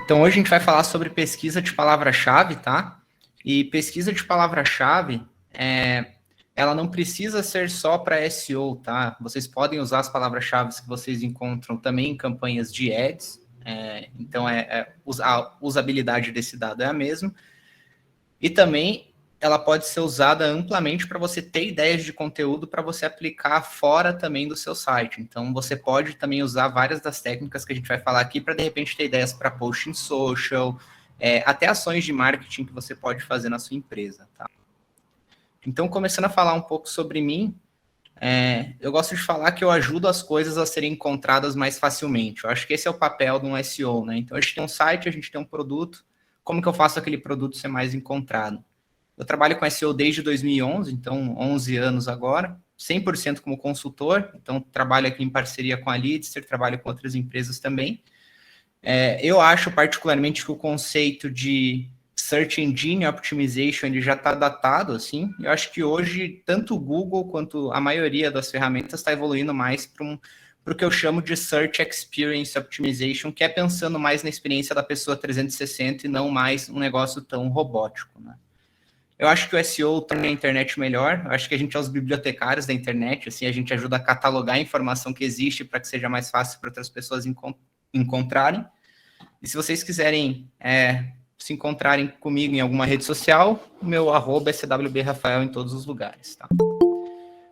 Então, hoje a gente vai falar sobre pesquisa de palavra-chave, tá? E pesquisa de palavra-chave, ela não precisa ser só para SEO, tá? Vocês podem usar as palavras-chave que vocês encontram também em campanhas de ads. Então, a usabilidade desse dado é a mesma. E também ela pode ser usada amplamente para você ter ideias de conteúdo para você aplicar fora também do seu site. Então, você pode também usar várias das técnicas que a gente vai falar aqui para, de repente, ter ideias para post em social, até ações de marketing que você pode fazer na sua empresa, tá? Então, começando a falar um pouco sobre mim, eu gosto de falar que eu ajudo as coisas a serem encontradas mais facilmente. Eu acho que esse é o papel de um SEO, né? Então, a gente tem um site, a gente tem um produto, como que eu faço aquele produto ser mais encontrado? Eu trabalho com SEO desde 2011, então 11 anos agora, 100% como consultor, então trabalho aqui em parceria com a Leadster, trabalho com outras empresas também. Eu acho particularmente que o conceito de Search Engine Optimization ele já está datado, assim. Eu acho que hoje, tanto o Google quanto a maioria das ferramentas está evoluindo mais para o que eu chamo de Search Experience Optimization, que é pensando mais na experiência da pessoa 360 e não mais um negócio tão robótico, né? Eu acho que o SEO torna a internet melhor. Eu acho que a gente é os bibliotecários da internet, assim, a gente ajuda a catalogar a informação que existe para que seja mais fácil para outras pessoas encontrarem. E se vocês quiserem se encontrarem comigo em alguma rede social, o meu arroba é CWBRafael em todos os lugares, tá?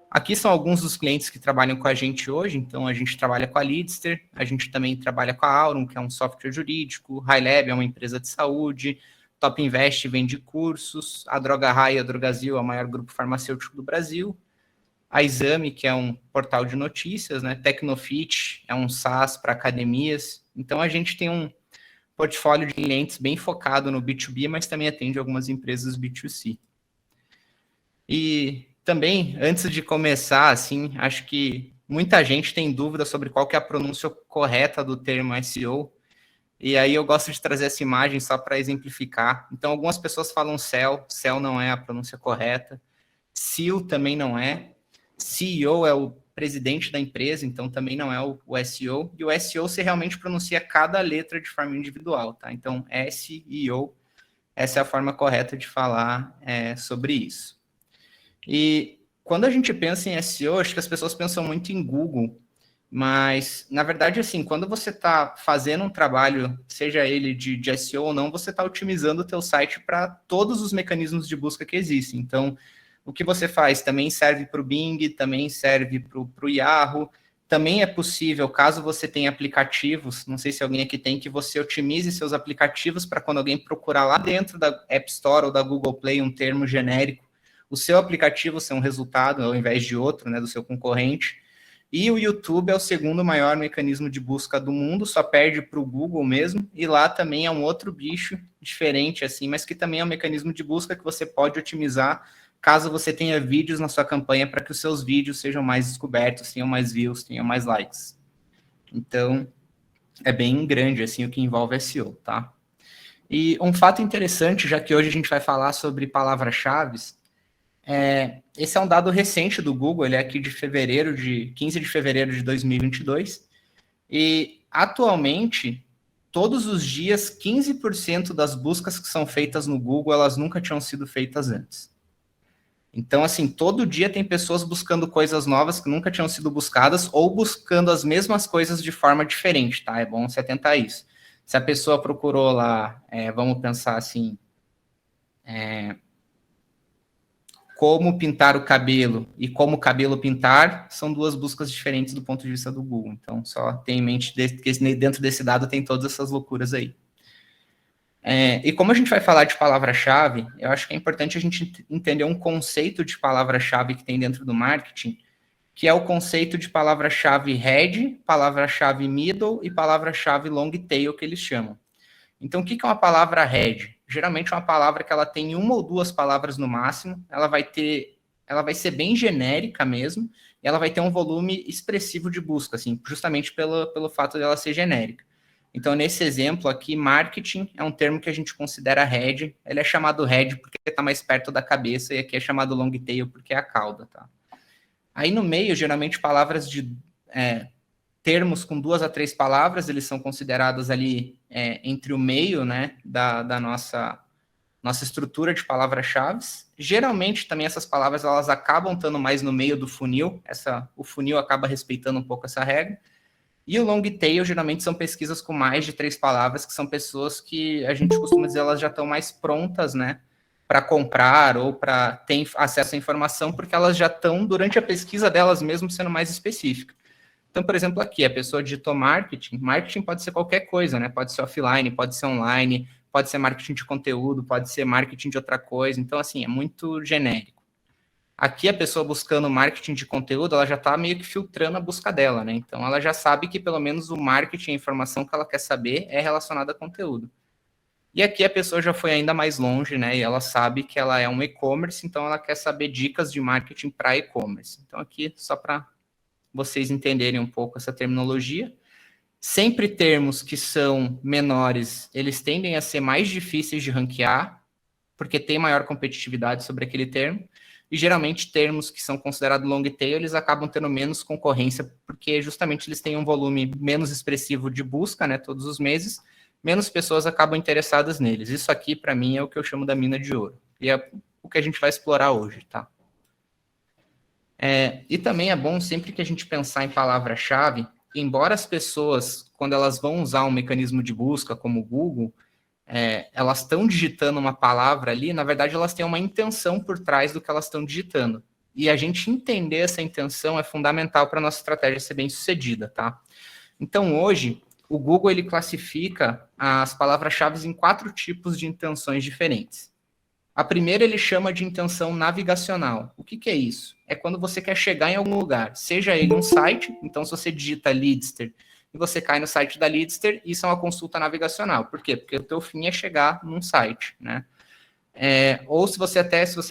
Aqui são alguns dos clientes que trabalham com a gente hoje. Então, a gente trabalha com a Leadster, a gente também trabalha com a Aurum, que é um software jurídico, HighLab é uma empresa de saúde, Top Invest vende cursos, a Droga Raia, a Drogazil é o maior grupo farmacêutico do Brasil, a Exame, que é um portal de notícias, né? Tecnofit é um SaaS para academias. Então, a gente tem um portfólio de clientes bem focado no B2B, mas também atende algumas empresas B2C. E também, antes de começar, assim, acho que muita gente tem dúvida sobre qual que é a pronúncia correta do termo SEO, e aí eu gosto de trazer essa imagem só para exemplificar. Então, algumas pessoas falam SEO não é a pronúncia correta, SEO também não é, CEO é o presidente da empresa, então também não é o SEO, e o SEO se realmente pronuncia cada letra de forma individual, tá? Então, SEO, essa é a forma correta de falar sobre isso. E quando a gente pensa em SEO, acho que as pessoas pensam muito em Google, mas, na verdade, assim, quando você está fazendo um trabalho, seja ele de SEO ou não, você está otimizando o teu site para todos os mecanismos de busca que existem. Então, o que você faz também serve para o Bing, também serve para o Yahoo, também é possível, caso você tenha aplicativos, não sei se alguém aqui tem, que você otimize seus aplicativos para quando alguém procurar lá dentro da App Store ou da Google Play um termo genérico, o seu aplicativo ser um resultado ao invés de outro, né, do seu concorrente. E o YouTube é o segundo maior mecanismo de busca do mundo, só perde para o Google mesmo, e lá também é um outro bicho diferente, assim, mas que também é um mecanismo de busca que você pode otimizar caso você tenha vídeos na sua campanha para que os seus vídeos sejam mais descobertos, tenham mais views, tenham mais likes. Então, é bem grande, assim, o que envolve SEO, tá? E um fato interessante, já que hoje a gente vai falar sobre palavras-chave, esse é um dado recente do Google, ele é aqui de 15 de fevereiro de 2022, e atualmente, todos os dias, 15% das buscas que são feitas no Google, elas nunca tinham sido feitas antes. Então, assim, todo dia tem pessoas buscando coisas novas que nunca tinham sido buscadas ou buscando as mesmas coisas de forma diferente, tá? É bom se atentar a isso. Se a pessoa procurou lá, vamos pensar assim, como pintar o cabelo e como cabelo pintar, são duas buscas diferentes do ponto de vista do Google. Então, só tem em mente que dentro desse dado tem todas essas loucuras aí. E como a gente vai falar de palavra-chave, eu acho que é importante a gente entender um conceito de palavra-chave que tem dentro do marketing, que é o conceito de palavra-chave head, palavra-chave middle e palavra-chave long tail, que eles chamam. Então, o que é uma palavra head? Geralmente é uma palavra que ela tem uma ou duas palavras no máximo, ela vai ser bem genérica mesmo, e ela vai ter um volume expressivo de busca, assim, justamente pelo fato dela ser genérica. Então, nesse exemplo aqui, marketing é um termo que a gente considera head, ele é chamado head porque está mais perto da cabeça, e aqui é chamado long tail porque é a cauda, tá? Aí no meio, geralmente, palavras de termos com 2 a 3 palavras, eles são considerados ali entre o meio, né, da nossa estrutura de palavras-chave. Geralmente, também essas palavras elas acabam estando mais no meio do funil, o funil acaba respeitando um pouco essa regra. E o long tail, geralmente, são pesquisas com mais de 3 palavras, que são pessoas que a gente costuma dizer elas já estão mais prontas, né, para comprar ou para ter acesso à informação, porque elas já estão, durante a pesquisa delas mesmo, sendo mais específicas. Então, por exemplo, aqui, a pessoa digitou marketing. Marketing pode ser qualquer coisa, né? Pode ser offline, pode ser online, pode ser marketing de conteúdo, pode ser marketing de outra coisa. Então, assim, é muito genérico. Aqui, a pessoa buscando marketing de conteúdo, ela já está meio que filtrando a busca dela, né? Então, ela já sabe que, pelo menos, o marketing, a informação que ela quer saber é relacionada a conteúdo. E aqui, a pessoa já foi ainda mais longe, né? E ela sabe que ela é um e-commerce, então ela quer saber dicas de marketing para e-commerce. Então, aqui, só para vocês entenderem um pouco essa terminologia. Sempre termos que são menores, eles tendem a ser mais difíceis de ranquear, porque tem maior competitividade sobre aquele termo, e geralmente termos que são considerados long tail, eles acabam tendo menos concorrência, porque justamente eles têm um volume menos expressivo de busca, né, todos os meses, menos pessoas acabam interessadas neles. Isso aqui, para mim, é o que eu chamo da mina de ouro, e é o que a gente vai explorar hoje, tá? E também é bom, sempre que a gente pensar em palavra-chave, embora as pessoas, quando elas vão usar um mecanismo de busca, como o Google, elas estão digitando uma palavra ali, na verdade elas têm uma intenção por trás do que elas estão digitando. E a gente entender essa intenção é fundamental para a nossa estratégia ser bem sucedida, tá? Então, hoje, o Google ele classifica as palavras-chave em 4 tipos de intenções diferentes. A primeira ele chama de intenção navigacional. O que é isso? É quando você quer chegar em algum lugar, seja ele um site, então se você digita Leadster e você cai no site da Leadster, isso é uma consulta navigacional. Por quê? Porque o teu fim é chegar num site, né? Ou se você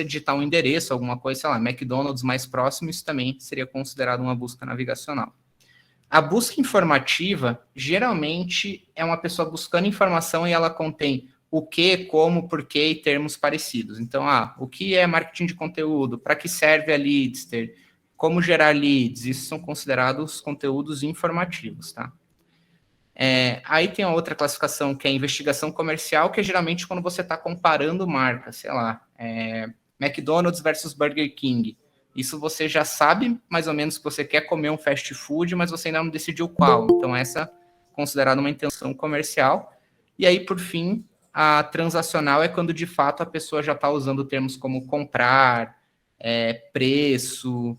digitar um endereço, alguma coisa, sei lá, McDonald's mais próximo, isso também seria considerado uma busca navigacional. A busca informativa, geralmente, é uma pessoa buscando informação e ela contém o que, como, porquê e termos parecidos. Então, o que é marketing de conteúdo? Para que serve a Leadster? Como gerar leads? Isso são considerados conteúdos informativos, tá? Aí tem a outra classificação, que é a investigação comercial, que é geralmente quando você está comparando marcas, sei lá, McDonald's versus Burger King. Isso você já sabe mais ou menos que você quer comer um fast food, mas você ainda não decidiu qual. Então, essa é considerada uma intenção comercial. E aí, por fim, a transacional é quando, de fato, a pessoa já está usando termos como comprar, preço,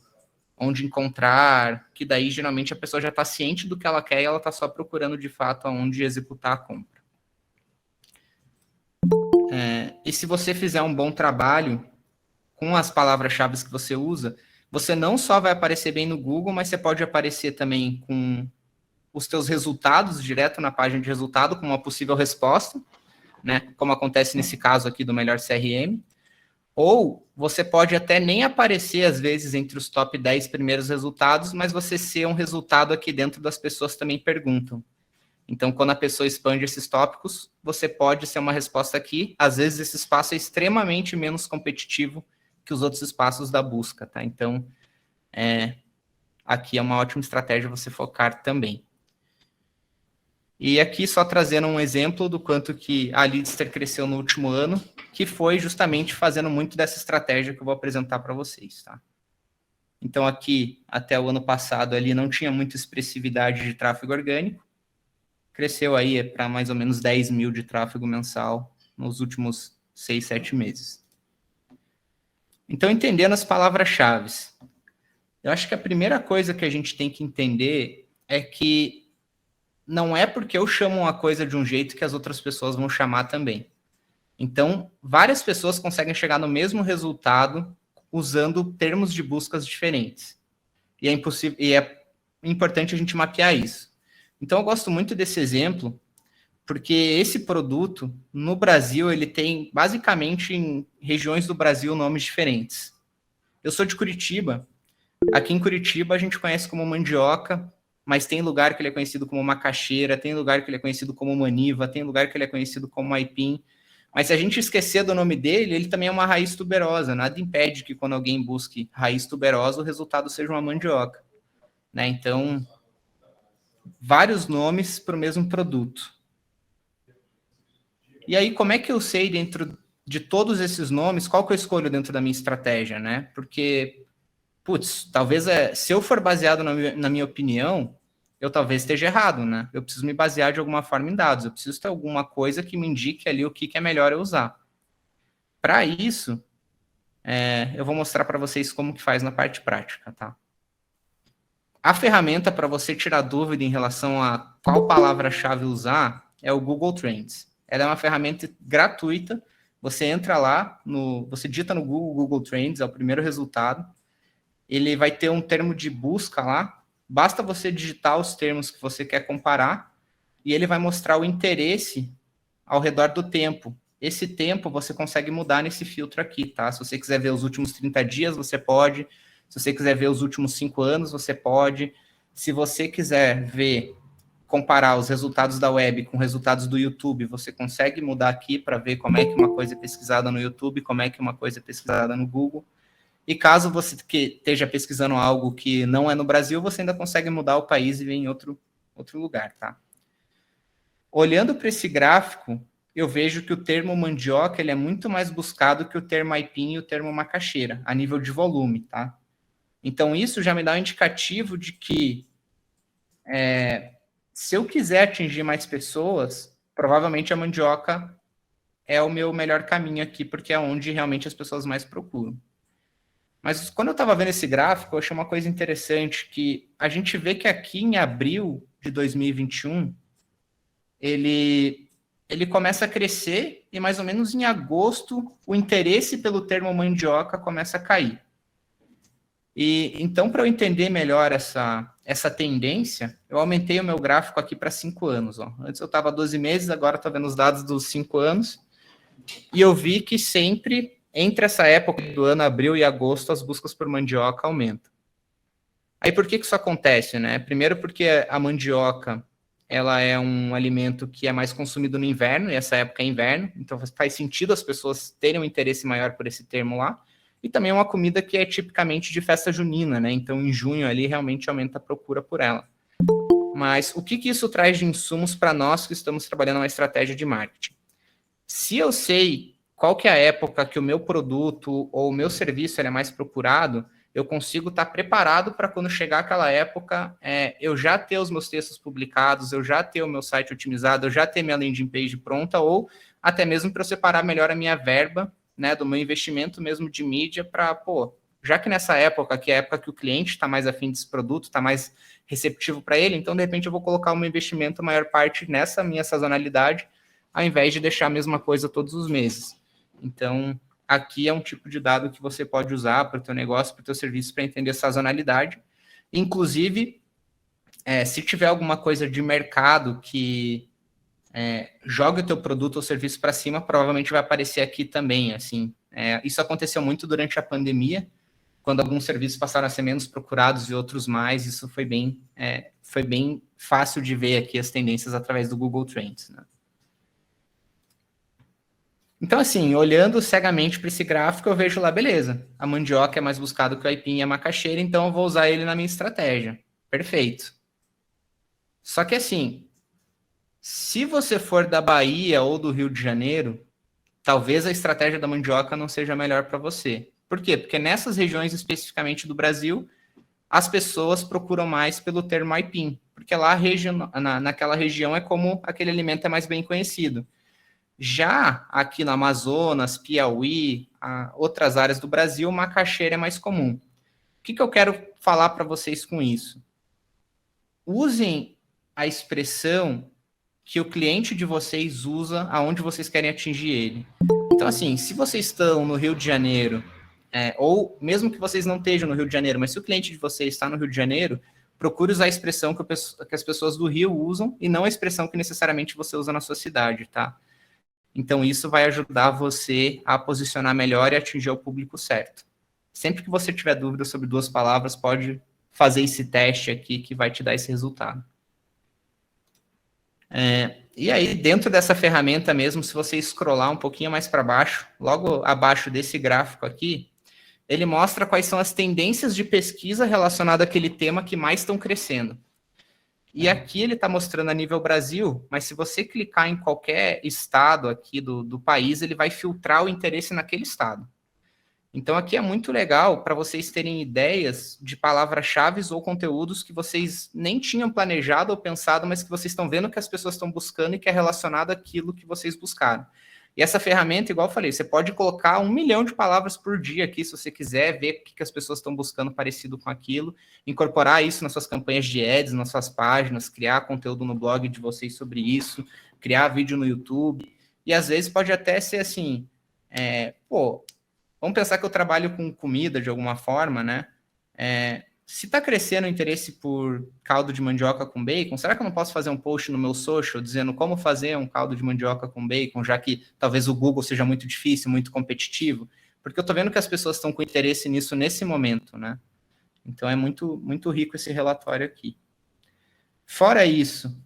onde encontrar, que daí, geralmente, a pessoa já está ciente do que ela quer e ela está só procurando, de fato, aonde executar a compra. E se você fizer um bom trabalho com as palavras-chave que você usa, você não só vai aparecer bem no Google, mas você pode aparecer também com os teus resultados direto na página de resultado, com uma possível resposta, né? Como acontece nesse caso aqui do Melhor CRM. Ou você pode até nem aparecer, às vezes, entre os top 10 primeiros resultados, mas você ser um resultado aqui dentro das pessoas que também perguntam. Então, quando a pessoa expande esses tópicos, você pode ser uma resposta aqui. Às vezes, esse espaço é extremamente menos competitivo que os outros espaços da busca, tá? Então, aqui é uma ótima estratégia você focar também. E aqui só trazendo um exemplo do quanto que a Leadster cresceu no último ano, que foi justamente fazendo muito dessa estratégia que eu vou apresentar para vocês, tá? Então, aqui, até o ano passado, ali não tinha muita expressividade de tráfego orgânico, cresceu aí para mais ou menos 10 mil de tráfego mensal nos últimos 6, 7 meses. Então, entendendo as palavras-chave, eu acho que a primeira coisa que a gente tem que entender é que não é porque eu chamo uma coisa de um jeito que as outras pessoas vão chamar também. Então, várias pessoas conseguem chegar no mesmo resultado usando termos de buscas diferentes. E é importante a gente mapear isso. Então, eu gosto muito desse exemplo, porque esse produto, no Brasil, ele tem, basicamente, em regiões do Brasil, nomes diferentes. Eu sou de Curitiba. Aqui em Curitiba, a gente conhece como mandioca, mas tem lugar que ele é conhecido como macaxeira, tem lugar que ele é conhecido como maniva, tem lugar que ele é conhecido como aipim. Mas se a gente esquecer do nome dele, ele também é uma raiz tuberosa. Nada impede que quando alguém busque raiz tuberosa, o resultado seja uma mandioca, né? Então, vários nomes para o mesmo produto. E aí, como é que eu sei dentro de todos esses nomes, qual que eu escolho dentro da minha estratégia, né? Porque, putz, talvez se eu for baseado na minha opinião, eu talvez esteja errado, né? Eu preciso me basear de alguma forma em dados, eu preciso ter alguma coisa que me indique ali o que é melhor eu usar. Para isso, eu vou mostrar para vocês como que faz na parte prática, tá? A ferramenta para você tirar dúvida em relação a qual palavra-chave usar é o Google Trends. Ela é uma ferramenta gratuita. Você entra lá, você digita no Google Trends, é o primeiro resultado. Ele vai ter um termo de busca lá. Basta você digitar os termos que você quer comparar e ele vai mostrar o interesse ao redor do tempo. Esse tempo você consegue mudar nesse filtro aqui, tá? Se você quiser ver os últimos 30 dias, você pode. Se você quiser ver os últimos 5 anos, você pode. Se você quiser comparar os resultados da web com resultados do YouTube, você consegue mudar aqui para ver como é que uma coisa é pesquisada no YouTube, como é que uma coisa é pesquisada no Google. E caso você esteja pesquisando algo que não é no Brasil, você ainda consegue mudar o país e ver em outro lugar, tá? Olhando para esse gráfico, eu vejo que o termo mandioca ele é muito mais buscado que o termo aipim e o termo macaxeira, a nível de volume, tá? Então, isso já me dá um indicativo de que se eu quiser atingir mais pessoas, provavelmente a mandioca é o meu melhor caminho aqui, porque é onde realmente as pessoas mais procuram. Mas quando eu estava vendo esse gráfico, eu achei uma coisa interessante, que a gente vê que aqui em abril de 2021, ele começa a crescer e mais ou menos em agosto o interesse pelo termo mandioca começa a cair. E então, para eu entender melhor essa tendência, eu aumentei o meu gráfico aqui para 5 anos. Ó. Antes eu estava 12 meses, agora estou vendo os dados dos 5 anos. E eu vi que sempre, entre essa época do ano, abril e agosto, as buscas por mandioca aumentam. Aí por que isso acontece, né? Primeiro porque a mandioca ela é um alimento que é mais consumido no inverno, e essa época é inverno, então faz sentido as pessoas terem um interesse maior por esse termo lá. E também é uma comida que é tipicamente de festa junina, né? Então, em junho ali realmente aumenta a procura por ela. Mas o que isso traz de insumos para nós que estamos trabalhando uma estratégia de marketing? Se eu sei qual que é a época que o meu produto ou o meu serviço é mais procurado, eu consigo estar preparado para quando chegar aquela época, eu já ter os meus textos publicados, eu já ter o meu site otimizado, eu já ter minha landing page pronta, ou até mesmo para eu separar melhor a minha verba, né, do meu investimento mesmo de mídia para, já que nessa época, que é a época que o cliente está mais afim desse produto, está mais receptivo para ele, então, de repente, eu vou colocar o meu investimento, a maior parte, nessa minha sazonalidade, ao invés de deixar a mesma coisa todos os meses. Então, aqui é um tipo de dado que você pode usar para o teu negócio, para o teu serviço, para entender sazonalidade. Inclusive, se tiver alguma coisa de mercado que joga o teu produto ou serviço para cima, provavelmente vai aparecer aqui também. Assim, isso aconteceu muito durante a pandemia, quando alguns serviços passaram a ser menos procurados e outros mais. Isso foi bem fácil de ver aqui as tendências através do Google Trends, né? Então, assim, olhando cegamente para esse gráfico, eu vejo lá, beleza, a mandioca é mais buscado que o aipim e a macaxeira, então eu vou usar ele na minha estratégia. Perfeito. Só que, assim, se você for da Bahia ou do Rio de Janeiro, talvez a estratégia da mandioca não seja melhor para você. Por quê? Porque nessas regiões especificamente do Brasil, as pessoas procuram mais pelo termo aipim, porque lá naquela região é como aquele alimento é mais bem conhecido. Já aqui no Amazonas, Piauí, outras áreas do Brasil, macaxeira é mais comum. O que eu quero falar para vocês com isso? Usem a expressão que o cliente de vocês usa aonde vocês querem atingir ele. Então, assim, se vocês estão no Rio de Janeiro, ou mesmo que vocês não estejam no Rio de Janeiro, mas se o cliente de vocês está no Rio de Janeiro, procure usar a expressão que as pessoas do Rio usam e não a expressão que necessariamente você usa na sua cidade, tá? Então, isso vai ajudar você a posicionar melhor e atingir o público certo. Sempre que você tiver dúvida sobre 2 palavras, pode fazer esse teste aqui que vai te dar esse resultado. E aí, dentro dessa ferramenta mesmo, se você scrollar um pouquinho mais para baixo, logo abaixo desse gráfico aqui, ele mostra quais são as tendências de pesquisa relacionadas àquele tema que mais estão crescendo. E aqui ele está mostrando a nível Brasil, mas se você clicar em qualquer estado aqui do país, ele vai filtrar o interesse naquele estado. Então aqui é muito legal para vocês terem ideias de palavras-chave ou conteúdos que vocês nem tinham planejado ou pensado, mas que vocês estão vendo que as pessoas estão buscando e que é relacionado àquilo que vocês buscaram. E essa ferramenta, igual eu falei, você pode colocar 1 milhão de palavras por dia aqui, se você quiser ver o que as pessoas estão buscando parecido com aquilo, incorporar isso nas suas campanhas de ads, nas suas páginas, criar conteúdo no blog de vocês sobre isso, criar vídeo no YouTube. E às vezes pode até ser assim, vamos pensar que eu trabalho com comida de alguma forma, né? Se está crescendo o interesse por caldo de mandioca com bacon, será que eu não posso fazer um post no meu social dizendo como fazer um caldo de mandioca com bacon, já que talvez o Google seja muito difícil, muito competitivo? Porque eu estou vendo que as pessoas estão com interesse nisso nesse momento, né? Então é muito, muito rico esse relatório aqui. Fora isso,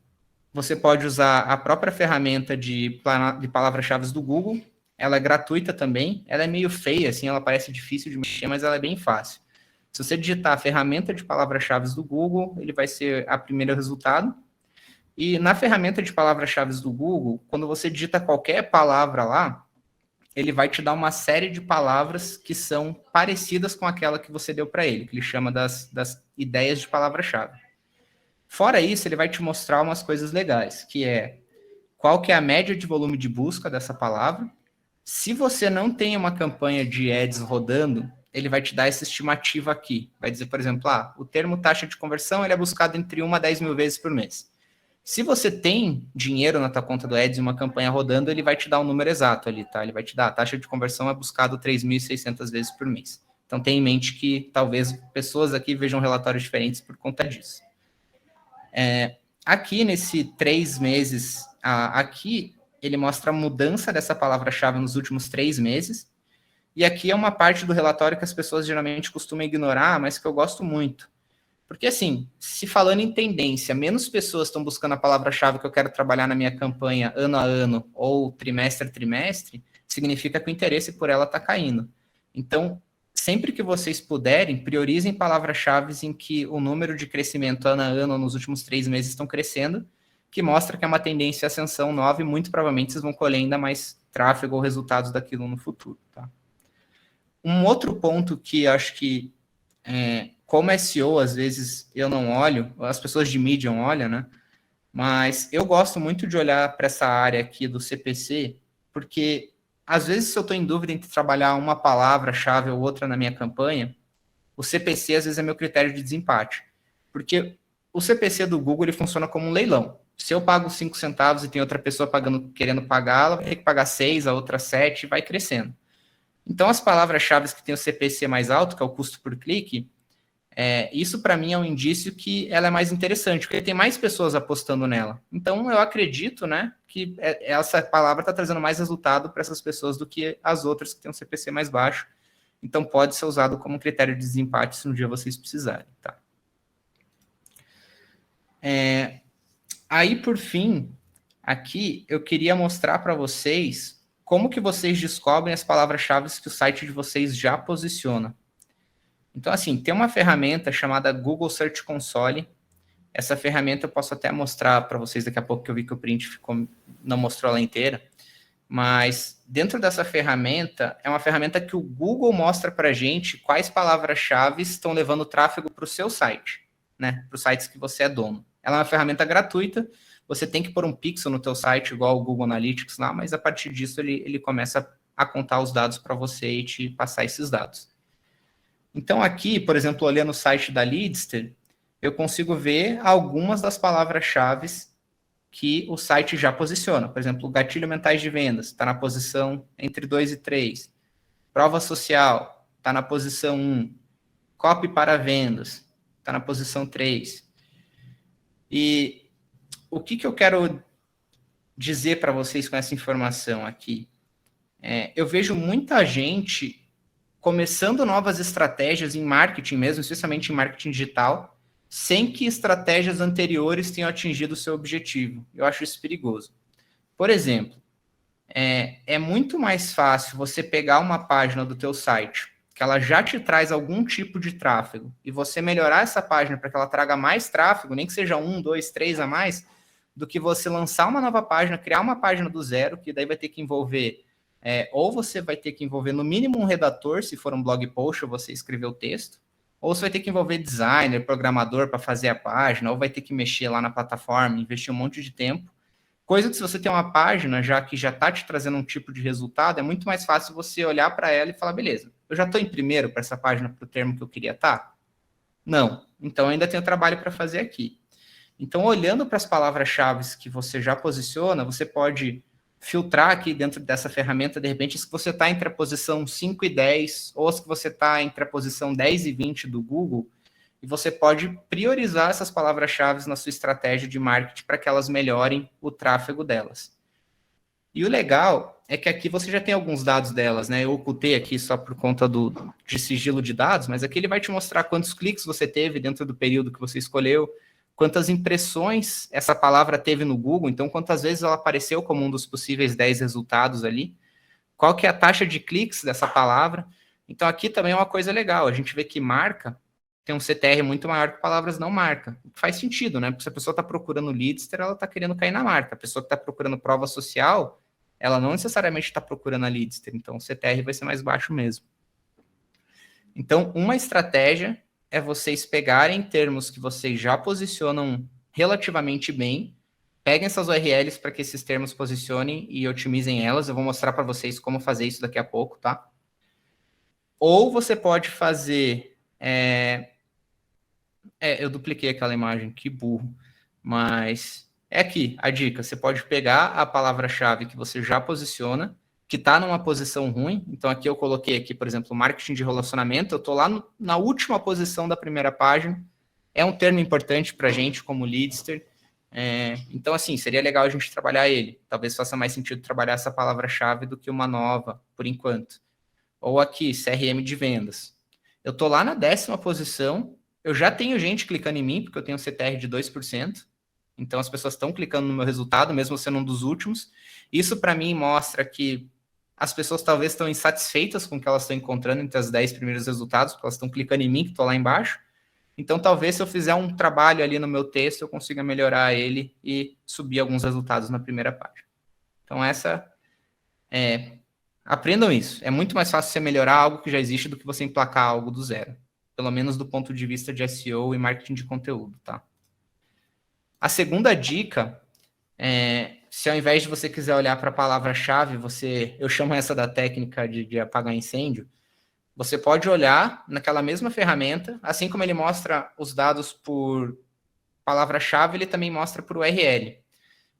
você pode usar a própria ferramenta de palavras-chave do Google. Ela é gratuita também. Ela é meio feia, assim, ela parece difícil de mexer, mas ela é bem fácil. Se você digitar a ferramenta de palavras-chave do Google, ele vai ser o primeiro resultado. E na ferramenta de palavras-chave do Google, quando você digita qualquer palavra lá, ele vai te dar uma série de palavras que são parecidas com aquela que você deu para ele, que ele chama das ideias de palavra-chave. Fora isso, ele vai te mostrar umas coisas legais, que é qual que é a média de volume de busca dessa palavra. Se você não tem uma campanha de ads rodando, ele vai te dar essa estimativa aqui. Vai dizer, por exemplo, o termo taxa de conversão ele é buscado entre 1 a 10 mil vezes por mês. Se você tem dinheiro na tua conta do ads e uma campanha rodando, ele vai te dar um número exato ali, tá? Ele vai te dar a taxa de conversão é buscado 3.600 vezes por mês. Então, tenha em mente que talvez pessoas aqui vejam relatórios diferentes por conta disso. Aqui, nesse 3 meses, aqui ele mostra a mudança dessa palavra-chave nos últimos 3 meses. E aqui é uma parte do relatório que as pessoas geralmente costumam ignorar, mas que eu gosto muito. Porque, assim, se falando em tendência, menos pessoas estão buscando a palavra-chave que eu quero trabalhar na minha campanha ano a ano ou trimestre a trimestre, significa que o interesse por ela está caindo. Então, sempre que vocês puderem, priorizem palavras-chave em que o número de crescimento ano a ano nos últimos 3 meses estão crescendo, que mostra que é uma tendência de ascensão nova e muito provavelmente vocês vão colher ainda mais tráfego ou resultados daquilo no futuro, tá? Um outro ponto que acho que, como SEO, às vezes eu não olho, as pessoas de mídia olham, né? Mas eu gosto muito de olhar para essa área aqui do CPC, porque às vezes se eu estou em dúvida entre trabalhar uma palavra-chave ou outra na minha campanha, o CPC às vezes é meu critério de desempate. Porque o CPC do Google ele funciona como um leilão. Se eu pago 5 centavos e tem outra pessoa querendo pagar, ela vai ter que pagar 6, a outra 7 e vai crescendo. Então, as palavras-chave que tem o CPC mais alto, que é o custo por clique, isso para mim é um indício que ela é mais interessante, porque tem mais pessoas apostando nela. Então, eu acredito, né, que essa palavra está trazendo mais resultado para essas pessoas do que as outras que têm um CPC mais baixo. Então, pode ser usado como critério de desempate se um dia vocês precisarem, tá? Aí, por fim, aqui eu queria mostrar para vocês como que vocês descobrem as palavras-chave que o site de vocês já posiciona. Então, assim, tem uma ferramenta chamada Google Search Console. Essa ferramenta eu posso até mostrar para vocês daqui a pouco, que eu vi que o print não mostrou ela inteira. Mas dentro dessa ferramenta, é uma ferramenta que o Google mostra para a gente quais palavras-chave estão levando tráfego para o seu site, né? Para os sites que você é dono. Ela é uma ferramenta gratuita, você tem que pôr um pixel no teu site, igual o Google Analytics lá, mas a partir disso ele começa a contar os dados para você e te passar esses dados. Então aqui, por exemplo, olhando o site da Leadster, eu consigo ver algumas das palavras-chave que o site já posiciona. Por exemplo, gatilho mentais de vendas está na posição entre 2 e 3. Prova social está na posição 1. Copy para vendas está na posição 3. E o que eu quero dizer para vocês com essa informação aqui? Eu vejo muita gente começando novas estratégias em marketing mesmo, especialmente em marketing digital, sem que estratégias anteriores tenham atingido o seu objetivo. Eu acho isso perigoso. Por exemplo, é muito mais fácil você pegar uma página do teu site, que ela já te traz algum tipo de tráfego, e você melhorar essa página para que ela traga mais tráfego, nem que seja 1, 2, 3 a mais, do que você lançar uma nova página, criar uma página do zero, que daí vai ter que envolver, ou você vai ter que envolver no mínimo um redator, se for um blog post, ou você escrever o texto, ou você vai ter que envolver designer, programador para fazer a página, ou vai ter que mexer lá na plataforma, investir um monte de tempo. Coisa que se você tem uma página já que já está te trazendo um tipo de resultado, é muito mais fácil você olhar para ela e falar, beleza, eu já estou em primeiro para essa página, para o termo que eu queria estar? Não. Então ainda tenho trabalho para fazer aqui. Então, olhando para as palavras-chave que você já posiciona, você pode filtrar aqui dentro dessa ferramenta, de repente, se você está entre a posição 5 e 10, ou se você está entre a posição 10 e 20 do Google, e você pode priorizar essas palavras-chave na sua estratégia de marketing para que elas melhorem o tráfego delas. E o legal é que aqui você já tem alguns dados delas, né? Eu ocultei aqui só por conta de sigilo de dados, mas aqui ele vai te mostrar quantos cliques você teve dentro do período que você escolheu, quantas impressões essa palavra teve no Google, então quantas vezes ela apareceu como um dos possíveis 10 resultados ali, qual que é a taxa de cliques dessa palavra. Então aqui também é uma coisa legal, a gente vê que marca tem um CTR muito maior que palavras não marca. Faz sentido, né? Porque se a pessoa está procurando Leadster, ela está querendo cair na marca. A pessoa que está procurando prova social, ela não necessariamente está procurando a Leadster. Então, o CTR vai ser mais baixo mesmo. Então, uma estratégia é vocês pegarem termos que vocês já posicionam relativamente bem, peguem essas URLs para que esses termos posicionem e otimizem elas. Eu vou mostrar para vocês como fazer isso daqui a pouco, tá? Ou você pode fazer... eu dupliquei aquela imagem, que burro. Mas é aqui a dica. Você pode pegar a palavra-chave que você já posiciona, que está numa posição ruim. Então aqui eu coloquei aqui, por exemplo, marketing de relacionamento. Eu estou lá na última posição da primeira página. É um termo importante para a gente como Leadster. Então, assim, seria legal a gente trabalhar ele. Talvez faça mais sentido trabalhar essa palavra-chave do que uma nova, por enquanto. Ou aqui, CRM de vendas. Eu estou lá na 10ª posição, eu já tenho gente clicando em mim, porque eu tenho um CTR de 2%. Então, as pessoas estão clicando no meu resultado, mesmo sendo um dos últimos. Isso, para mim, mostra que as pessoas talvez estão insatisfeitas com o que elas estão encontrando entre os 10 primeiros resultados, porque elas estão clicando em mim, que estou lá embaixo. Então, talvez, se eu fizer um trabalho ali no meu texto, eu consiga melhorar ele e subir alguns resultados na primeira página. Então, aprendam isso. É muito mais fácil você melhorar algo que já existe do que você emplacar algo do zero. Pelo menos do ponto de vista de SEO e marketing de conteúdo, tá? A segunda dica se ao invés de você quiser olhar para a palavra-chave, eu chamo essa da técnica de apagar incêndio, você pode olhar naquela mesma ferramenta, assim como ele mostra os dados por palavra-chave, ele também mostra por URL.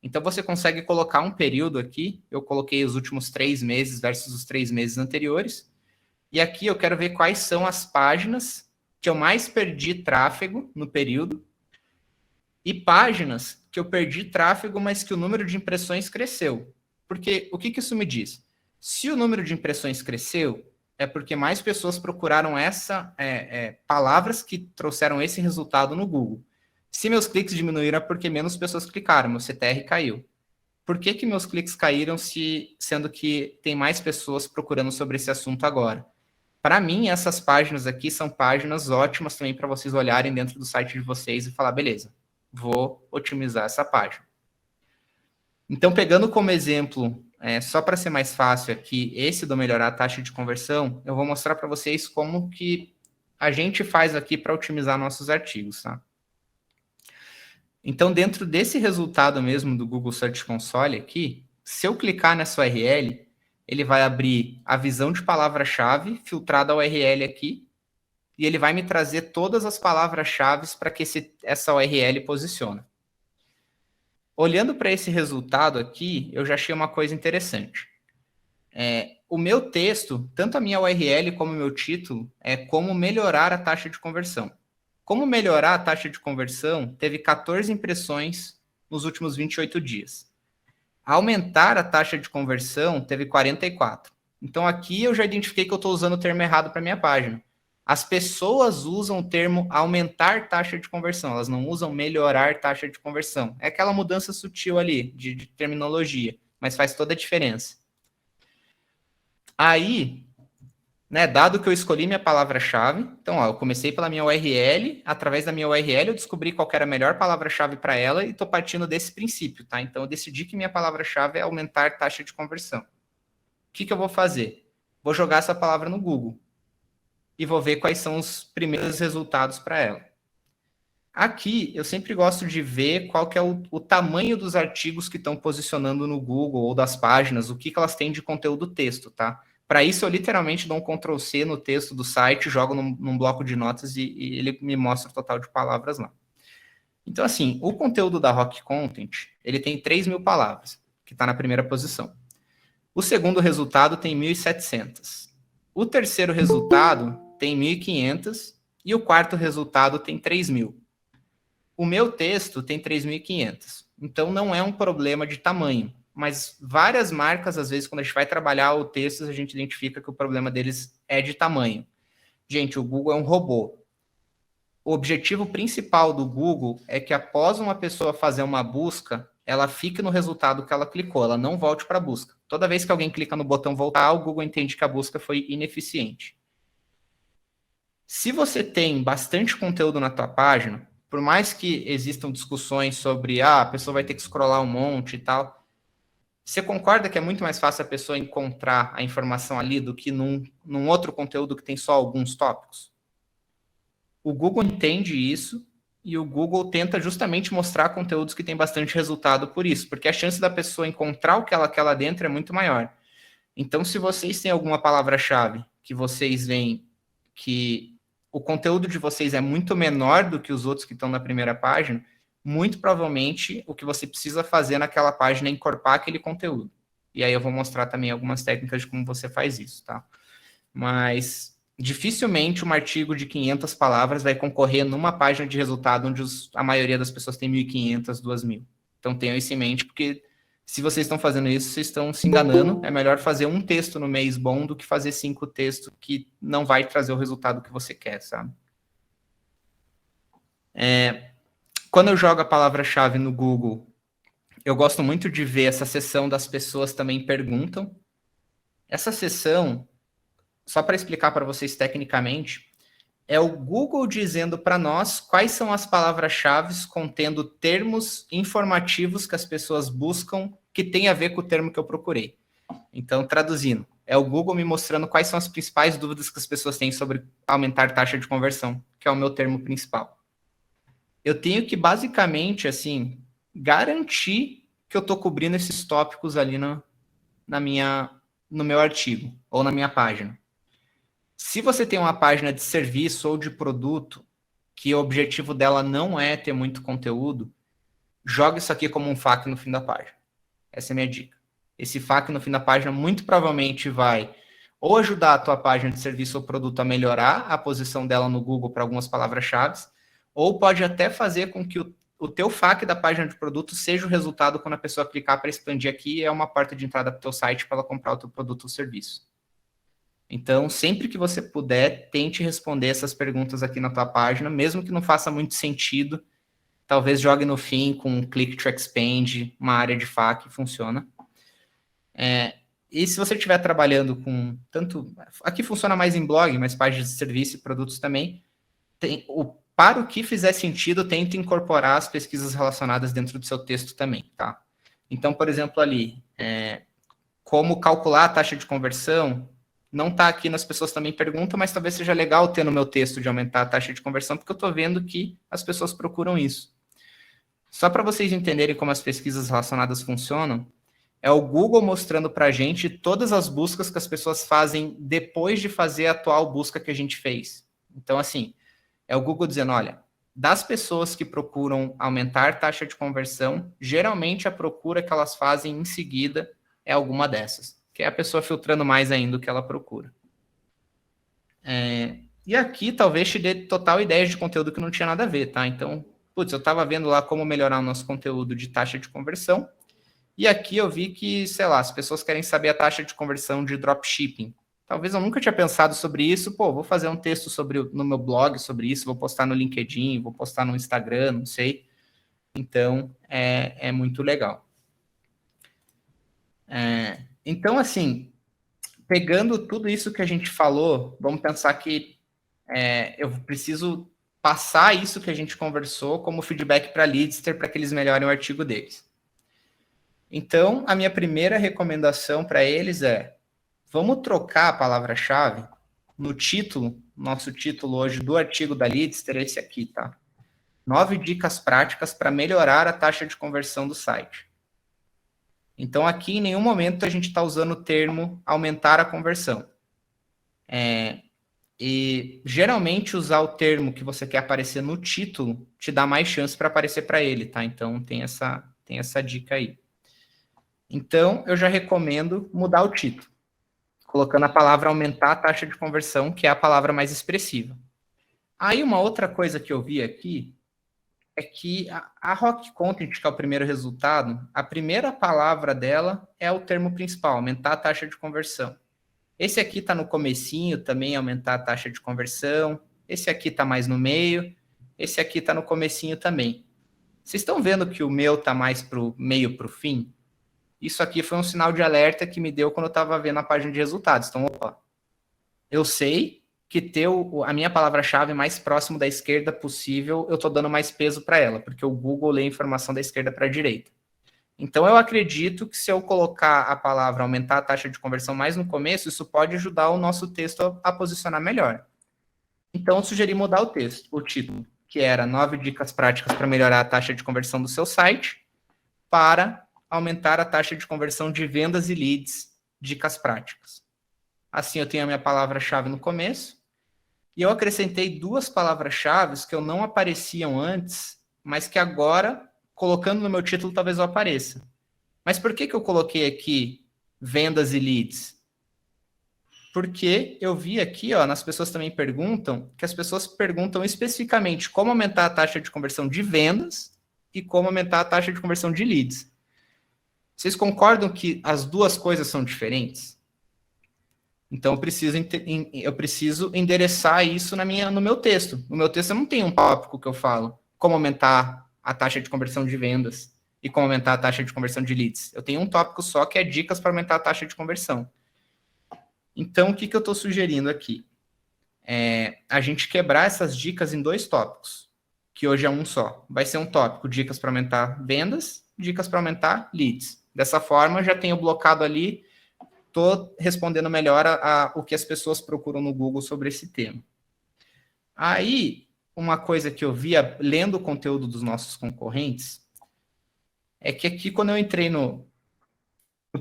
Então, você consegue colocar um período aqui, eu coloquei os últimos 3 meses versus os 3 meses anteriores, e aqui eu quero ver quais são as páginas que eu mais perdi tráfego no período, e páginas que eu perdi tráfego, mas que o número de impressões cresceu. Porque o que isso me diz? Se o número de impressões cresceu, é porque mais pessoas procuraram palavras que trouxeram esse resultado no Google. Se meus cliques diminuíram, é porque menos pessoas clicaram, meu CTR caiu. Por que meus cliques caíram, sendo que tem mais pessoas procurando sobre esse assunto agora? Para mim, essas páginas aqui são páginas ótimas também para vocês olharem dentro do site de vocês e falar, beleza, vou otimizar essa página. Então, pegando como exemplo, só para ser mais fácil aqui, esse do melhorar a taxa de conversão, eu vou mostrar para vocês como que a gente faz aqui para otimizar nossos artigos, tá? Então, dentro desse resultado mesmo do Google Search Console aqui, se eu clicar nessa URL, ele vai abrir a visão de palavra-chave filtrada a URL aqui, e ele vai me trazer todas as palavras-chave para que essa URL posiciona. Olhando para esse resultado aqui, eu já achei uma coisa interessante. O meu texto, tanto a minha URL como o meu título, é como melhorar a taxa de conversão. Como melhorar a taxa de conversão, teve 14 impressões nos últimos 28 dias. Aumentar a taxa de conversão, teve 44. Então, aqui eu já identifiquei que eu estou usando o termo errado para minha página. As pessoas usam o termo aumentar taxa de conversão, elas não usam melhorar taxa de conversão. É aquela mudança sutil ali, de terminologia, mas faz toda a diferença. Aí, né? Dado que eu escolhi minha palavra-chave, então, ó, eu comecei pela minha URL, através da minha URL eu descobri qual era a melhor palavra-chave para ela e estou partindo desse princípio, tá? Então, eu decidi que minha palavra-chave é aumentar taxa de conversão. O que eu vou fazer? Vou jogar essa palavra no Google e vou ver quais são os primeiros resultados para ela. Aqui, eu sempre gosto de ver qual que é o tamanho dos artigos que estão posicionando no Google ou das páginas, o que elas têm de conteúdo texto, tá? Para isso, eu literalmente dou um Ctrl+C no texto do site, jogo num bloco de notas e ele me mostra o total de palavras lá. Então, assim, o conteúdo da Rock Content, ele tem 3.000 palavras, que está na primeira posição. O segundo resultado tem 1.700. O terceiro resultado tem 1.500 e o quarto resultado tem 3.000. O meu texto tem 3.500, então não é um problema de tamanho, mas várias marcas, às vezes, quando a gente vai trabalhar o texto, a gente identifica que o problema deles é de tamanho. Gente, o Google é um robô. O objetivo principal do Google é que após uma pessoa fazer uma busca, ela fique no resultado que ela clicou, ela não volte para a busca. Toda vez que alguém clica no botão voltar, o Google entende que a busca foi ineficiente. Se você tem bastante conteúdo na tua página, por mais que existam discussões sobre a pessoa vai ter que scrollar um monte e tal, você concorda que é muito mais fácil a pessoa encontrar a informação ali do que num outro conteúdo que tem só alguns tópicos? O Google entende isso e o Google tenta justamente mostrar conteúdos que têm bastante resultado por isso, porque a chance da pessoa encontrar o que ela quer lá dentro é muito maior. Então, se vocês têm alguma palavra-chave que vocês veem que o conteúdo de vocês é muito menor do que os outros que estão na primeira página, muito provavelmente o que você precisa fazer naquela página é encorpar aquele conteúdo. E aí eu vou mostrar também algumas técnicas de como você faz isso, tá? Mas dificilmente um artigo de 500 palavras vai concorrer numa página de resultado onde a maioria das pessoas tem 1.500, 2.000. Então tenham isso em mente, porque se vocês estão fazendo isso, vocês estão se enganando. É melhor fazer um texto no mês bom do que fazer 5 textos que não vai trazer o resultado que você quer, sabe? Quando eu jogo a palavra-chave no Google, eu gosto muito de ver essa seção das pessoas também perguntam. Essa seção, só para explicar para vocês tecnicamente, é o Google dizendo para nós quais são as palavras-chave contendo termos informativos que as pessoas buscam que tem a ver com o termo que eu procurei. Então, traduzindo, é o Google me mostrando quais são as principais dúvidas que as pessoas têm sobre aumentar taxa de conversão, que é o meu termo principal. Eu tenho que, basicamente, assim, garantir que eu estou cobrindo esses tópicos ali no meu artigo ou na minha página. Se você tem uma página de serviço ou de produto que o objetivo dela não é ter muito conteúdo, joga isso aqui como um FAQ no fim da página. Essa é a minha dica. Esse FAQ no fim da página muito provavelmente vai ou ajudar a tua página de serviço ou produto a melhorar a posição dela no Google para algumas palavras-chave, ou pode até fazer com que o teu FAQ da página de produto seja o resultado quando a pessoa clicar para expandir aqui, é uma porta de entrada para o teu site para ela comprar o teu produto ou serviço. Então, sempre que você puder, tente responder essas perguntas aqui na tua página, mesmo que não faça muito sentido, talvez jogue no fim com um click to expand, uma área de FAQ, funciona. E se você estiver trabalhando com tanto... Aqui funciona mais em blog, mas páginas de serviço e produtos também. Para o que fizer sentido, tente incorporar as pesquisas relacionadas dentro do seu texto também, tá? Então, por exemplo, ali, como calcular a taxa de conversão, não está aqui nas pessoas também perguntam, mas talvez seja legal ter no meu texto de aumentar a taxa de conversão, porque eu estou vendo que as pessoas procuram isso. Só para vocês entenderem como as pesquisas relacionadas funcionam, é o Google mostrando para a gente todas as buscas que as pessoas fazem depois de fazer a atual busca que a gente fez. Então, assim, é o Google dizendo, olha, das pessoas que procuram aumentar taxa de conversão, geralmente a procura que elas fazem em seguida é alguma dessas, que é a pessoa filtrando mais ainda o que ela procura. E aqui talvez te dê total ideia de conteúdo que não tinha nada a ver, tá? Então, putz, eu estava vendo lá como melhorar o nosso conteúdo de taxa de conversão, e aqui eu vi que, sei lá, as pessoas querem saber a taxa de conversão de dropshipping. Talvez eu nunca tinha pensado sobre isso, vou fazer um texto no meu blog sobre isso, vou postar no LinkedIn, vou postar no Instagram, não sei. Então, muito legal. Então, assim, pegando tudo isso que a gente falou, vamos pensar que eu preciso passar isso que a gente conversou como feedback para a Leadster para que eles melhorem o artigo deles. Então, a minha primeira recomendação para eles é: vamos trocar a palavra-chave no título, nosso título hoje do artigo da Leadster é esse aqui, tá? 9 dicas práticas para melhorar a taxa de conversão do site. Então, aqui em nenhum momento a gente está usando o termo aumentar a conversão. E geralmente usar o termo que você quer aparecer no título te dá mais chance para aparecer para ele, tá? Então, tem essa dica aí. Então, eu já recomendo mudar o título, colocando a palavra aumentar a taxa de conversão, que é a palavra mais expressiva. Aí, uma outra coisa que eu vi aqui é que a Rock Content, que é o primeiro resultado, a primeira palavra dela é o termo principal, aumentar a taxa de conversão. Esse aqui está no comecinho também, aumentar a taxa de conversão. Esse aqui está mais no meio. Esse aqui está no comecinho também. Vocês estão vendo que o meu está mais para o meio para o fim? Isso aqui foi um sinal de alerta que me deu quando eu estava vendo a página de resultados. Então, opa, eu sei que ter a minha palavra-chave mais próximo da esquerda possível, eu estou dando mais peso para ela, porque o Google lê a informação da esquerda para a direita. Então, eu acredito que se eu colocar a palavra aumentar a taxa de conversão mais no começo, isso pode ajudar o nosso texto a posicionar melhor. Então, eu sugeri mudar o texto, o título, que era 9 dicas práticas para melhorar a taxa de conversão do seu site, para aumentar a taxa de conversão de vendas e leads, dicas práticas. Assim, eu tenho a minha palavra-chave no começo, e eu acrescentei 2 palavras-chave que eu não apareciam antes, mas que agora, colocando no meu título, talvez eu apareça. Mas por que eu coloquei aqui vendas e leads? Porque eu vi aqui, ó, nas pessoas também perguntam, que as pessoas perguntam especificamente como aumentar a taxa de conversão de vendas e como aumentar a taxa de conversão de leads. Vocês concordam que as duas coisas são diferentes? Então, eu preciso endereçar isso no meu texto. No meu texto, eu não tenho um tópico que eu falo como aumentar a taxa de conversão de vendas e como aumentar a taxa de conversão de leads. Eu tenho um tópico só que é dicas para aumentar a taxa de conversão. Então, o que eu estou sugerindo aqui? A gente quebrar essas dicas em 2 tópicos, que hoje é um só. Vai ser um tópico, dicas para aumentar vendas, dicas para aumentar leads. Dessa forma, já tenho blocado ali, estou respondendo melhor o que as pessoas procuram no Google sobre esse tema. Aí, uma coisa que eu via, lendo o conteúdo dos nossos concorrentes, é que aqui, quando eu entrei no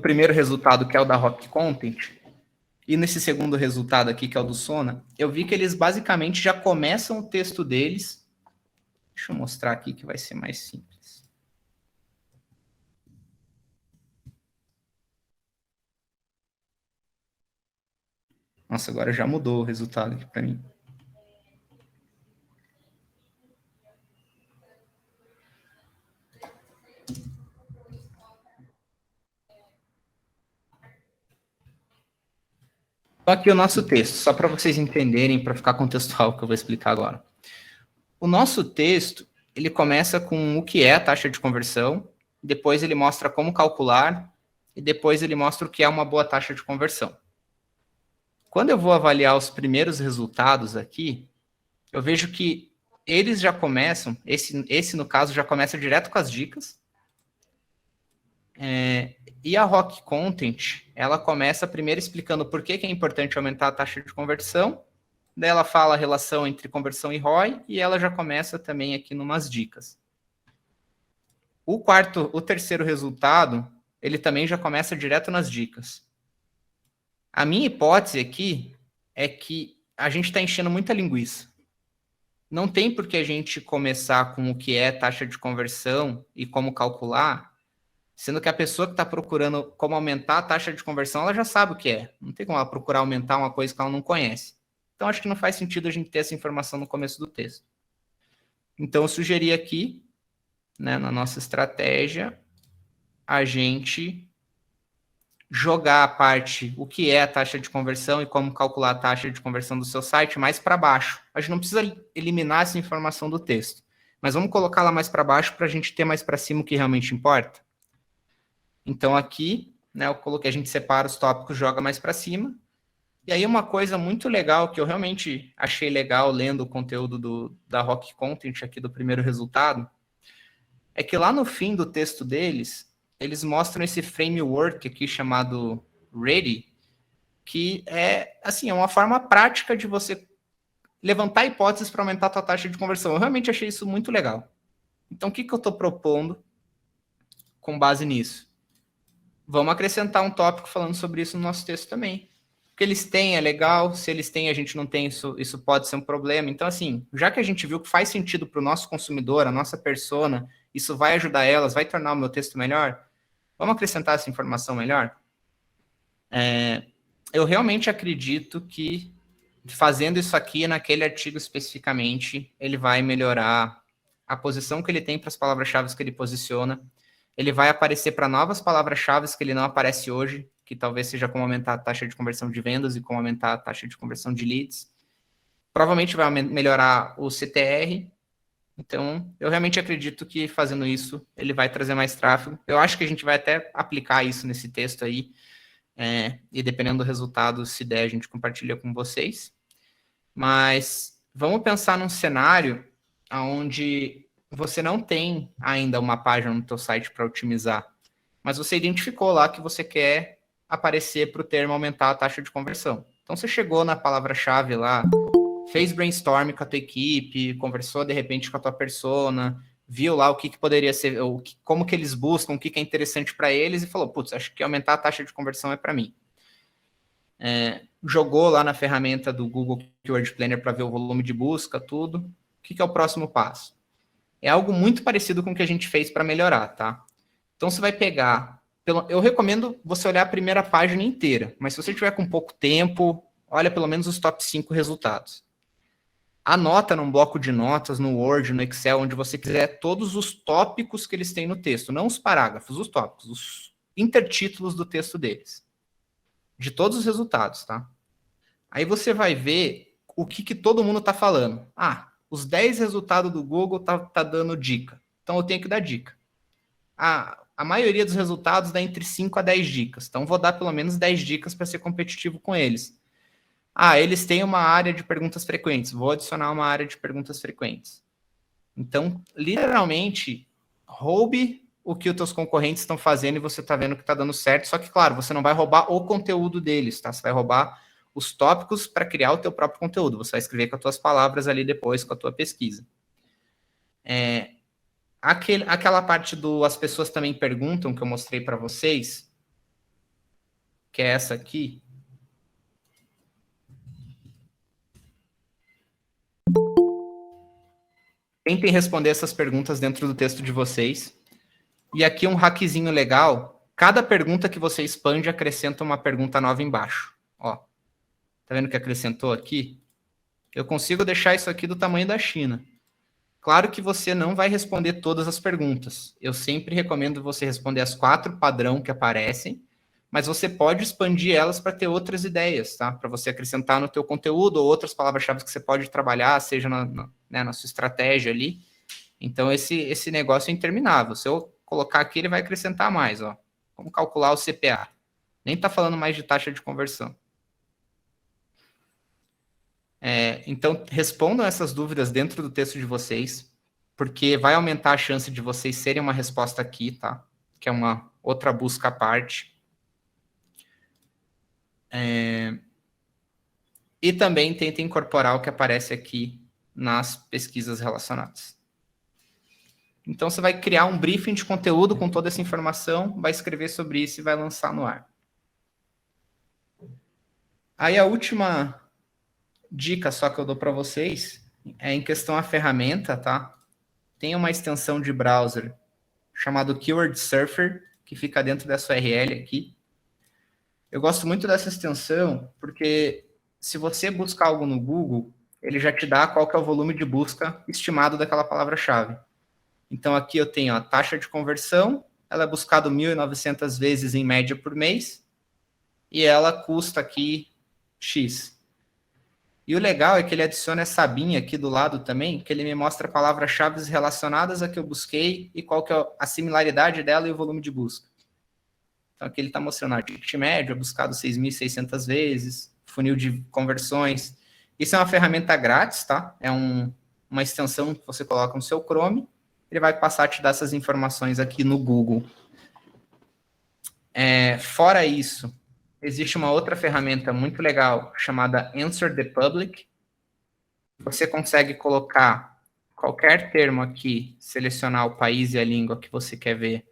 primeiro resultado, que é o da Rock Content, e nesse segundo resultado aqui, que é o do Sona, eu vi que eles basicamente já começam o texto deles. Deixa eu mostrar aqui que vai ser mais simples. Nossa, agora já mudou o resultado aqui para mim. Então, aqui o nosso texto, só para vocês entenderem, para ficar contextual o que eu vou explicar agora. O nosso texto, ele começa com o que é a taxa de conversão, depois ele mostra como calcular, e depois ele mostra o que é uma boa taxa de conversão. Quando eu vou avaliar os primeiros resultados aqui, eu vejo que eles já começam, esse no caso já começa direto com as dicas, e a Rock Content, ela começa primeiro explicando por que é importante aumentar a taxa de conversão, daí ela fala a relação entre conversão e ROI, e ela já começa também aqui numas dicas. O terceiro resultado, ele também já começa direto nas dicas. A minha hipótese aqui é que a gente está enchendo muita linguiça. Não tem por que a gente começar com o que é taxa de conversão e como calcular, sendo que a pessoa que está procurando como aumentar a taxa de conversão, ela já sabe o que é. Não tem como ela procurar aumentar uma coisa que ela não conhece. Então, acho que não faz sentido a gente ter essa informação no começo do texto. Então, eu sugeri aqui, né, na nossa estratégia, a gente jogar a parte, o que é a taxa de conversão e como calcular a taxa de conversão do seu site mais para baixo. A gente não precisa eliminar essa informação do texto, mas vamos colocá-la mais para baixo para a gente ter mais para cima o que realmente importa. Então, aqui, né, eu coloquei, a gente separa os tópicos, joga mais para cima. E aí uma coisa muito legal, que eu realmente achei legal lendo o conteúdo da Rock Content aqui do primeiro resultado, é que lá no fim do texto deles, eles mostram esse framework aqui chamado Ready, que é, assim, é uma forma prática de você levantar hipóteses para aumentar a tua taxa de conversão. Eu realmente achei isso muito legal. Então, o que eu estou propondo com base nisso? Vamos acrescentar um tópico falando sobre isso no nosso texto também. O que eles têm é legal, se eles têm, a gente não tem, isso pode ser um problema. Então, assim, já que a gente viu que faz sentido para o nosso consumidor, a nossa persona, isso vai ajudar elas, vai tornar o meu texto melhor, vamos acrescentar essa informação melhor? Eu realmente acredito que fazendo isso aqui naquele artigo especificamente, ele vai melhorar a posição que ele tem para as palavras-chave que ele posiciona. Ele vai aparecer para novas palavras-chave que ele não aparece hoje, que talvez seja como aumentar a taxa de conversão de vendas e como aumentar a taxa de conversão de leads. Provavelmente vai melhorar o CTR. Então, eu realmente acredito que fazendo isso, ele vai trazer mais tráfego. Eu acho que a gente vai até aplicar isso nesse texto aí, e dependendo do resultado, se der, a gente compartilha com vocês. Mas vamos pensar num cenário onde você não tem ainda uma página no teu site para otimizar, mas você identificou lá que você quer aparecer para o termo aumentar a taxa de conversão. Então você chegou na palavra-chave lá, fez brainstorm com a tua equipe, conversou de repente com a tua persona, viu lá o que poderia ser, como que eles buscam, o que é interessante para eles e falou, putz, acho que aumentar a taxa de conversão é para mim. Jogou lá na ferramenta do Google Keyword Planner para ver o volume de busca, tudo. O que é o próximo passo? É algo muito parecido com o que a gente fez para melhorar, tá? Então você vai pegar, eu recomendo você olhar a primeira página inteira, mas se você tiver com pouco tempo, olha pelo menos os top 5 resultados. Anota num bloco de notas, no Word, no Excel, onde você quiser, todos os tópicos que eles têm no texto, não os parágrafos, os tópicos, os intertítulos do texto deles. De todos os resultados, tá? Aí você vai ver o que todo mundo está falando. Ah, os 10 resultados do Google tá dando dica. Então eu tenho que dar dica. A maioria dos resultados dá entre 5 a 10 dicas. Então vou dar pelo menos 10 dicas para ser competitivo com eles. Ah, eles têm uma área de perguntas frequentes. Vou adicionar uma área de perguntas frequentes. Então, literalmente, roube o que os teus concorrentes estão fazendo e você está vendo que está dando certo. Só que, claro, você não vai roubar o conteúdo deles, tá? Você vai roubar os tópicos para criar o teu próprio conteúdo. Você vai escrever com as tuas palavras ali depois, com a tua pesquisa. Aquela parte do as pessoas também perguntam, que eu mostrei para vocês, que é essa aqui. Tentem responder essas perguntas dentro do texto de vocês. E aqui um hackzinho legal. Cada pergunta que você expande acrescenta uma pergunta nova embaixo. Ó, tá vendo que acrescentou aqui? Eu consigo deixar isso aqui do tamanho da China. Claro que você não vai responder todas as perguntas. Eu sempre recomendo você responder as 4 padrão que aparecem, mas você pode expandir elas para ter outras ideias, tá? Para você acrescentar no teu conteúdo ou outras palavras-chave que você pode trabalhar, seja na sua estratégia ali. Então, esse negócio é interminável. Se eu colocar aqui, ele vai acrescentar mais, ó. Como calcular o CPA. Nem está falando mais de taxa de conversão. Então, respondam essas dúvidas dentro do texto de vocês, porque vai aumentar a chance de vocês serem uma resposta aqui, tá? Que é uma outra busca à parte. E também tentem incorporar o que aparece aqui nas pesquisas relacionadas. Então, você vai criar um briefing de conteúdo com toda essa informação, vai escrever sobre isso e vai lançar no ar. Aí, a última dica só que eu dou para vocês é em questão à ferramenta, tá? Tem uma extensão de browser chamado Keyword Surfer, que fica dentro dessa URL aqui. Eu gosto muito dessa extensão porque se você buscar algo no Google, ele já te dá qual que é o volume de busca estimado daquela palavra-chave. Então, aqui eu tenho a taxa de conversão, ela é buscada 1.900 vezes em média por mês, e ela custa aqui X. E o legal é que ele adiciona essa abinha aqui do lado também, que ele me mostra palavras-chave relacionadas a que eu busquei e qual que é a similaridade dela e o volume de busca. Então, aqui ele está mostrando o ticket médio, é buscado 6.600 vezes, funil de conversões. Isso é uma ferramenta grátis, tá? É uma extensão que você coloca no seu Chrome, ele vai passar a te dar essas informações aqui no Google. Fora isso, existe uma outra ferramenta muito legal chamada Answer the Public. Você consegue colocar qualquer termo aqui, selecionar o país e a língua que você quer ver,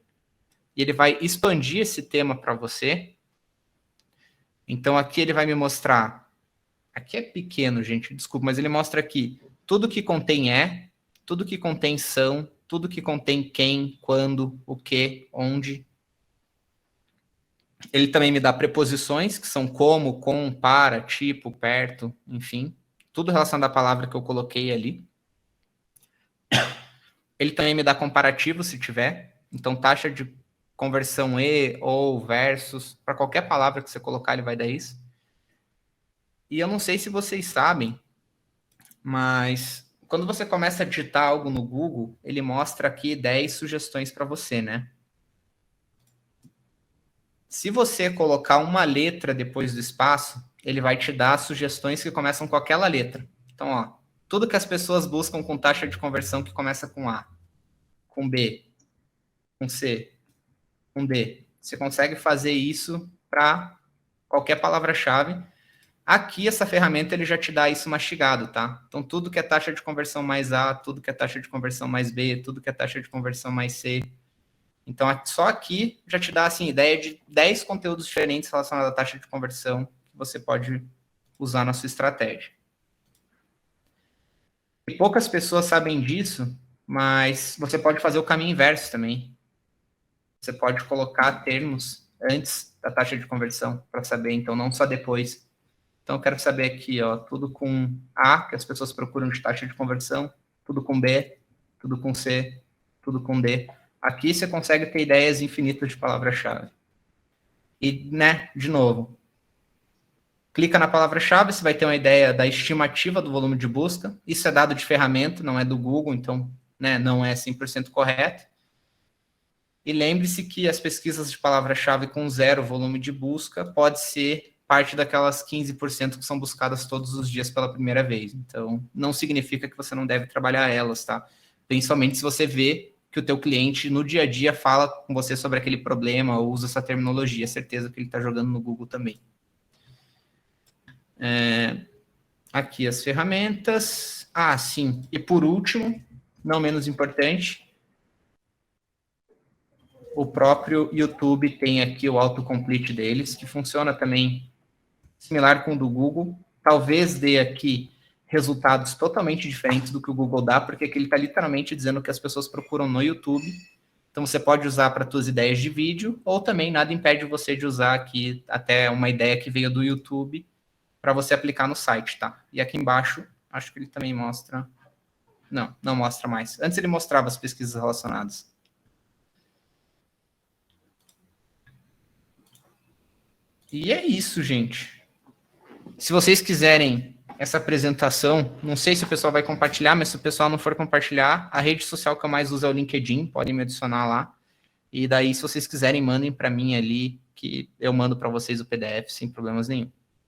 e ele vai expandir esse tema para você. Então, aqui ele vai me mostrar... Aqui é pequeno, gente, desculpa, mas ele mostra aqui tudo que contém tudo que contém são, tudo que contém quem, quando, o que, onde. Ele também me dá preposições, que são como, com, para, tipo, perto, enfim. Tudo relacionado à palavra que eu coloquei ali. Ele também me dá comparativo, se tiver. Então, taxa de conversão e, ou, versus. Para qualquer palavra que você colocar, ele vai dar isso. E eu não sei se vocês sabem, mas quando você começa a digitar algo no Google, ele mostra aqui 10 sugestões para você, né? Se você colocar uma letra depois do espaço, ele vai te dar sugestões que começam com aquela letra. Então, ó, tudo que as pessoas buscam com taxa de conversão que começa com A, com B, com C, com D. Você consegue fazer isso para qualquer palavra-chave. Aqui, essa ferramenta, ele já te dá isso mastigado, tá? Então, tudo que é taxa de conversão mais A, tudo que é taxa de conversão mais B, tudo que é taxa de conversão mais C. Então, só aqui já te dá, assim, ideia de 10 conteúdos diferentes relacionados à taxa de conversão que você pode usar na sua estratégia. E poucas pessoas sabem disso, mas você pode fazer o caminho inverso também. Você pode colocar termos antes da taxa de conversão para saber, então, não só depois. Então, eu quero saber aqui, ó, tudo com A, que as pessoas procuram de taxa de conversão, tudo com B, tudo com C, tudo com D. Aqui você consegue ter ideias infinitas de palavra-chave. E, né, de novo, clica na palavra-chave, você vai ter uma ideia da estimativa do volume de busca. Isso é dado de ferramenta, não é do Google, então, né, não é 100% correto. E lembre-se que as pesquisas de palavra-chave com zero volume de busca pode ser parte daquelas 15% que são buscadas todos os dias pela primeira vez. Então, não significa que você não deve trabalhar elas, tá? Principalmente se você vê que o teu cliente no dia a dia fala com você sobre aquele problema ou usa essa terminologia. Certeza que ele está jogando no Google também. Aqui as ferramentas. Ah, sim. E por último, não menos importante, o próprio YouTube tem aqui o autocomplete deles, que funciona também similar com o do Google. Talvez dê aqui resultados totalmente diferentes do que o Google dá, porque aqui ele está literalmente dizendo que as pessoas procuram no YouTube. Então, você pode usar para suas ideias de vídeo, ou também nada impede você de usar aqui até uma ideia que veio do YouTube para você aplicar no site, tá? E aqui embaixo, acho que ele também mostra... Não, não mostra mais. Antes ele mostrava as pesquisas relacionadas. E é isso, gente. Se vocês quiserem essa apresentação, não sei se o pessoal vai compartilhar, mas se o pessoal não for compartilhar, a rede social que eu mais uso é o LinkedIn, podem me adicionar lá. E daí, se vocês quiserem, mandem para mim ali, que eu mando para vocês o PDF sem problemas nenhum.